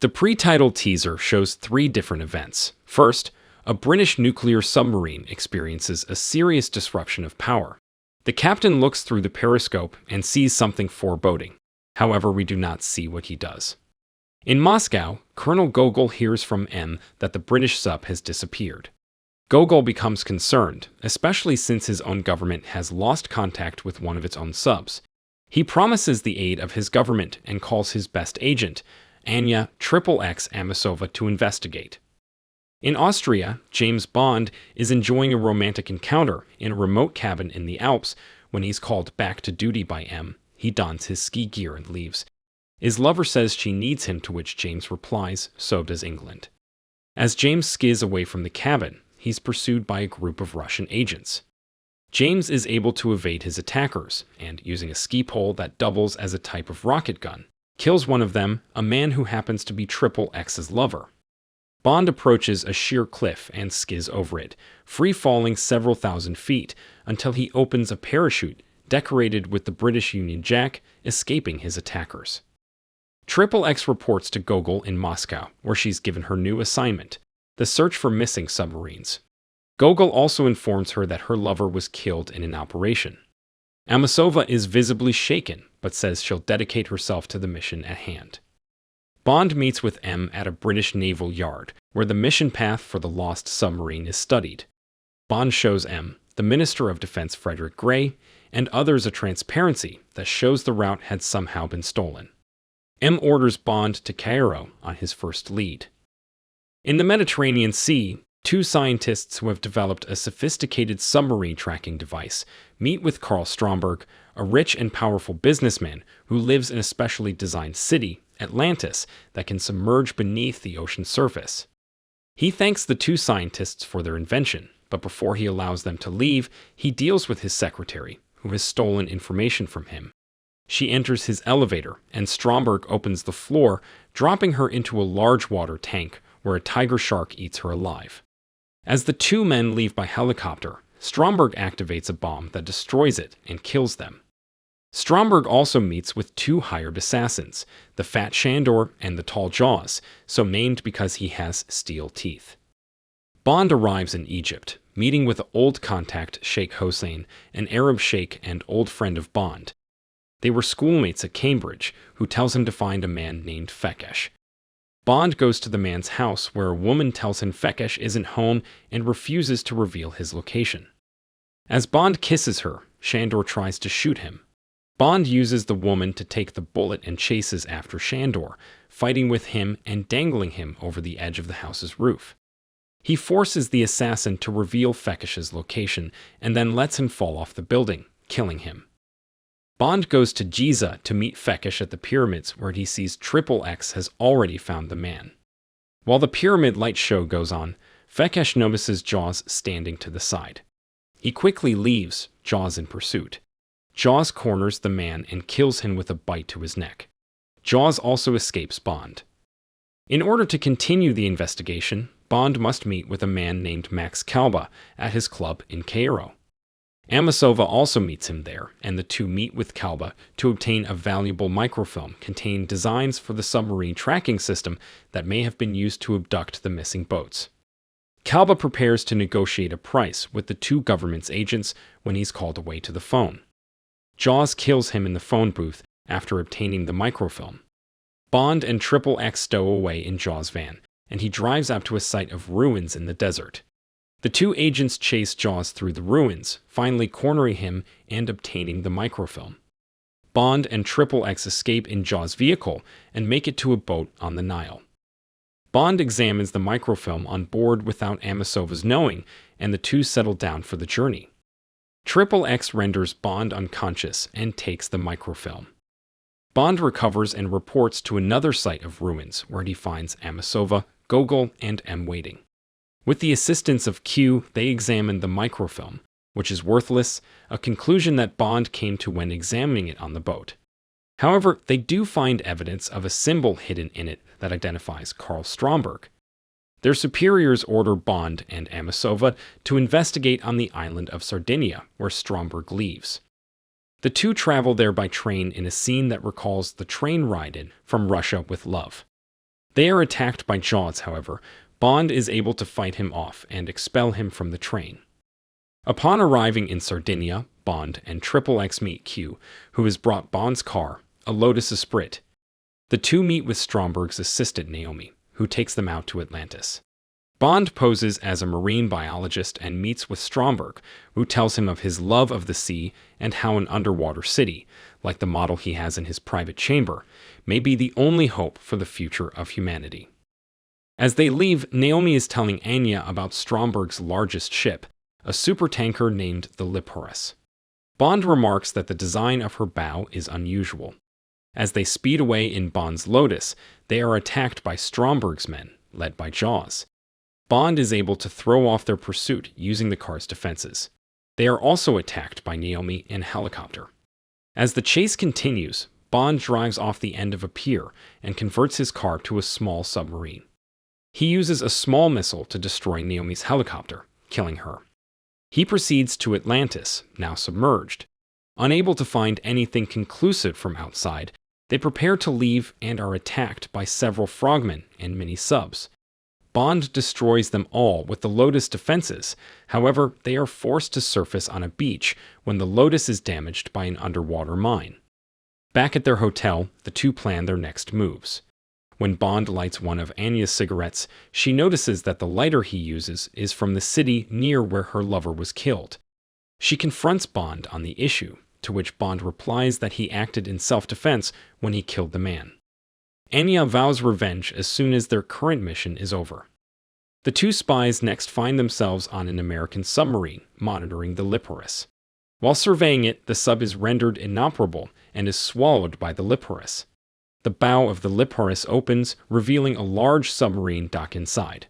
The pre-title teaser shows 3 different events. First, a British nuclear submarine experiences a serious disruption of power. The captain looks through the periscope and sees something foreboding. However, we do not see what he does. In Moscow, Colonel Gogol hears from M that the British sub has disappeared. Gogol becomes concerned, especially since his own government has lost contact with one of its own subs. He promises the aid of his government and calls his best agent, Anya XXX Amasova, to investigate. In Austria, James Bond is enjoying a romantic encounter in a remote cabin in the Alps when he's called back to duty by M. He dons his ski gear and leaves. His lover says she needs him, to which James replies, so does England. As James skids away from the cabin, he's pursued by a group of Russian agents. James is able to evade his attackers, and using a ski pole that doubles as a type of rocket gun, kills one of them, a man who happens to be XXX's lover. Bond approaches a sheer cliff and skids over it, free-falling several thousand feet, until he opens a parachute decorated with the British Union Jack, escaping his attackers. XXX reports to Gogol in Moscow, where she's given her new assignment, the search for missing submarines. Gogol also informs her that her lover was killed in an operation. Amasova is visibly shaken, but says she'll dedicate herself to the mission at hand. Bond meets with M at a British naval yard, where the mission path for the lost submarine is studied. Bond shows M, the Minister of Defense Frederick Gray, and others a transparency that shows the route had somehow been stolen. M orders Bond to Cairo on his first lead. In the Mediterranean Sea, 2 scientists who have developed a sophisticated submarine tracking device meet with Carl Stromberg, a rich and powerful businessman who lives in a specially designed city, Atlantis, that can submerge beneath the ocean surface. He thanks the 2 scientists for their invention, but before he allows them to leave, he deals with his secretary, who has stolen information from him. She enters his elevator, and Stromberg opens the floor, dropping her into a large water tank where a tiger shark eats her alive. As the 2 men leave by helicopter, Stromberg activates a bomb that destroys it and kills them. Stromberg also meets with 2 hired assassins, the Fat Shandor and the Tall Jaws, so named because he has steel teeth. Bond arrives in Egypt, meeting with old contact Sheikh Hosein, an Arab sheikh and old friend of Bond. They were schoolmates at Cambridge, who tells him to find a man named Fekesh. Bond goes to the man's house, where a woman tells him Fekesh isn't home and refuses to reveal his location. As Bond kisses her, Shandor tries to shoot him. Bond uses the woman to take the bullet and chases after Shandor, fighting with him and dangling him over the edge of the house's roof. He forces the assassin to reveal Fekesh's location and then lets him fall off the building, killing him. Bond goes to Giza to meet Fekesh at the pyramids, where he sees XXX has already found the man. While the pyramid light show goes on, Fekesh notices Jaws standing to the side. He quickly leaves, Jaws in pursuit. Jaws corners the man and kills him with a bite to his neck. Jaws also escapes Bond. In order to continue the investigation, Bond must meet with a man named Max Kalba at his club in Cairo. Amasova also meets him there, and the 2 meet with Kalba to obtain a valuable microfilm containing designs for the submarine tracking system that may have been used to abduct the missing boats. Kalba prepares to negotiate a price with the 2 government's agents when he's called away to the phone. Jaws kills him in the phone booth after obtaining the microfilm. Bond and XXX stow away in Jaws' van, and he drives up to a site of ruins in the desert. The 2 agents chase Jaws through the ruins, finally cornering him and obtaining the microfilm. Bond and XXX escape in Jaws' vehicle and make it to a boat on the Nile. Bond examines the microfilm on board without Amasova's knowing, and the 2 settle down for the journey. XXX renders Bond unconscious and takes the microfilm. Bond recovers and reports to another site of ruins where he finds Amasova, Gogol, and M waiting. With the assistance of Q, they examine the microfilm, which is worthless, a conclusion that Bond came to when examining it on the boat. However, they do find evidence of a symbol hidden in it that identifies Carl Stromberg. Their superiors order Bond and Amasova to investigate on the island of Sardinia, where Stromberg lives. The 2 travel there by train in a scene that recalls the train ride-in from Russia with Love. They are attacked by Jaws, however. Bond is able to fight him off and expel him from the train. Upon arriving in Sardinia, Bond and XXX meet Q, who has brought Bond's car, a Lotus Esprit. The two meet with Stromberg's assistant Naomi, who takes them out to Atlantis. Bond poses as a marine biologist and meets with Stromberg, who tells him of his love of the sea and how an underwater city, like the model he has in his private chamber, may be the only hope for the future of humanity. As they leave, Naomi is telling Anya about Stromberg's largest ship, a supertanker named the Liparus. Bond remarks that the design of her bow is unusual. As they speed away in Bond's Lotus, they are attacked by Stromberg's men, led by Jaws. Bond is able to throw off their pursuit using the car's defenses. They are also attacked by Naomi in a helicopter. As the chase continues, Bond drives off the end of a pier and converts his car to a small submarine. He uses a small missile to destroy Naomi's helicopter, killing her. He proceeds to Atlantis, now submerged. Unable to find anything conclusive from outside, they prepare to leave and are attacked by several frogmen and mini-subs. Bond destroys them all with the Lotus defenses. However, they are forced to surface on a beach when the Lotus is damaged by an underwater mine. Back at their hotel, the two plan their next moves. When Bond lights one of Anya's cigarettes, she notices that the lighter he uses is from the city near where her lover was killed. She confronts Bond on the issue, to which Bond replies that he acted in self-defense when he killed the man. Anya vows revenge as soon as their current mission is over. The two spies next find themselves on an American submarine, monitoring the Liparus. While surveying it, the sub is rendered inoperable and is swallowed by the Liparus. The bow of the Liparus opens, revealing a large submarine dock inside.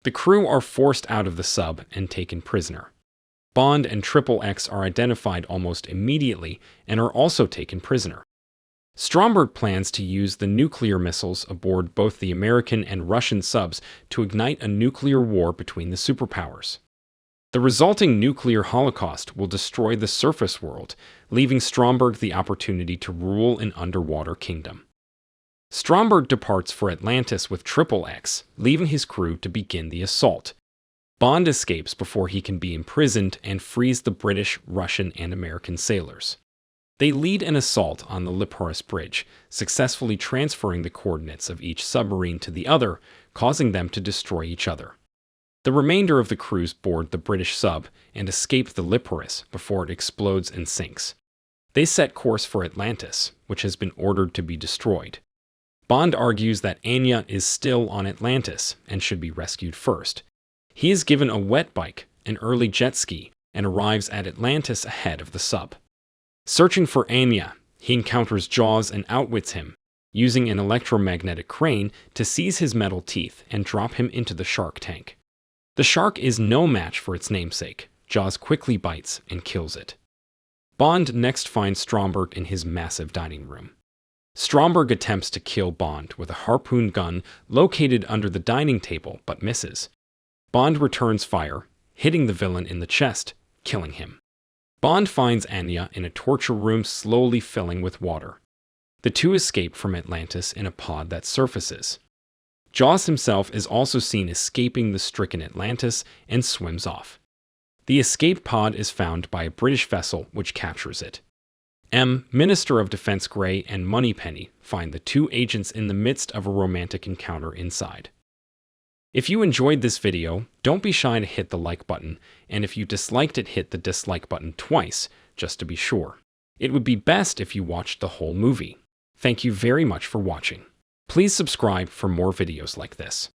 The crew are forced out of the sub and taken prisoner. Bond and XXX are identified almost immediately and are also taken prisoner. Stromberg plans to use the nuclear missiles aboard both the American and Russian subs to ignite a nuclear war between the superpowers. The resulting nuclear holocaust will destroy the surface world, leaving Stromberg the opportunity to rule an underwater kingdom. Stromberg departs for Atlantis with XXX, leaving his crew to begin the assault. Bond escapes before he can be imprisoned and frees the British, Russian, and American sailors. They lead an assault on the Liparus bridge, successfully transferring the coordinates of each submarine to the other, causing them to destroy each other. The remainder of the crews board the British sub and escape the Liparus before it explodes and sinks. They set course for Atlantis, which has been ordered to be destroyed. Bond argues that Anya is still on Atlantis and should be rescued first. He is given a wet bike, an early jet ski, and arrives at Atlantis ahead of the sub. Searching for Anya, he encounters Jaws and outwits him, using an electromagnetic crane to seize his metal teeth and drop him into the shark tank. The shark is no match for its namesake. Jaws quickly bites and kills it. Bond next finds Stromberg in his massive dining room. Stromberg attempts to kill Bond with a harpoon gun located under the dining table but misses. Bond returns fire, hitting the villain in the chest, killing him. Bond finds Anya in a torture room slowly filling with water. The two escape from Atlantis in a pod that surfaces. Jaws himself is also seen escaping the stricken Atlantis and swims off. The escape pod is found by a British vessel which captures it. Minister of Defense Gray and Moneypenny find the two agents in the midst of a romantic encounter inside. If you enjoyed this video, don't be shy to hit the like button, and if you disliked it, hit the dislike button twice, just to be sure. It would be best if you watched the whole movie. Thank you very much for watching. Please subscribe for more videos like this.